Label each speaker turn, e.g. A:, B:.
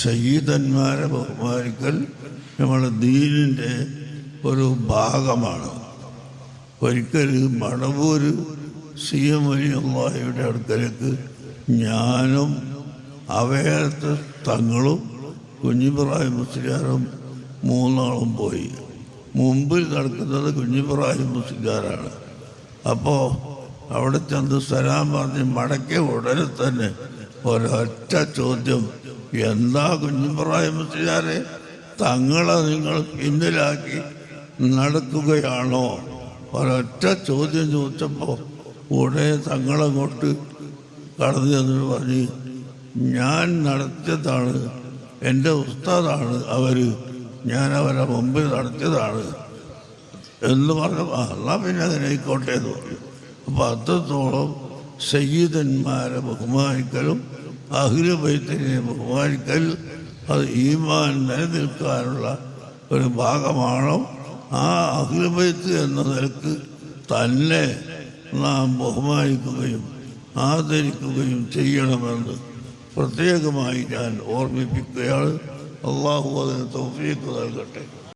A: സയ്യിദന്മാരെ ബഹുമാനിക്കൽ നമ്മുടെ ദീനിൻ്റെ ഒരു ഭാഗമാണ്. ഒരിക്കൽ മടവൂർ CM വലിയുള്ളാഹിയുടെ അടുക്കലേക്ക് ഞാനും അവയത്തെ തങ്ങളും കുഞ്ഞിബ്രാഹിം മുസ്ലിയാരും മൂന്നാളും പോയി. മുമ്പിൽ നടക്കുന്നത് കുഞ്ഞിബ്രാഹിം മുസ്ലിയാരാണ്. അപ്പോൾ അവിടെ ചെന്ന് സലാം പറഞ്ഞ് മടക്കിയ ഉടനെ തന്നെ ഒരൊറ്റ ചോദ്യം, എന്താ കുഞ്ഞിബ്രാഹിം മുസ്ലിയാരെ, തങ്ങളെ നിങ്ങൾ പിന്നിലാക്കി നടക്കുകയാണോ? ഒരൊറ്റ ചോദ്യം ചോദിച്ചപ്പോൾ ഉടനെ തങ്ങളങ്ങോട്ട് കടന്നു ചെന്നിട്ട് പറഞ്ഞ്, ഞാൻ നടത്തിയതാണ്, എൻ്റെ ഉസ്താദാണ് അവർ, ഞാൻ അവരെ മുമ്പിൽ നടത്തിയതാണ് എന്ന് പറഞ്ഞു. എന്നാൽ പിന്നെ അങ്ങനെ ആയിക്കോട്ടെ എന്ന് പറഞ്ഞു. അപ്പോൾ അത്രത്തോളം സയ്യിദന്മാരെ ബഹുമാനിക്കലും അഹ്ലു ബൈത്തിനെ ബഹുമാനിക്കൽ അത് ഈമാൻ നിലനിൽക്കാനുള്ള ഒരു ഭാഗമാണ്. ആ അഹ്ലു ബൈത്ത് എന്ന നിലക്ക് തന്നെ നാം ബഹുമാനിക്കുകയും ആദരിക്കുകയും ചെയ്യണമെന്ന് പ്രത്യേകമായി ഞാൻ ഓർമ്മിപ്പിക്കുകയാണ്. അള്ളാഹു അതിന് തൗഫീഖ് നൽകട്ടെ.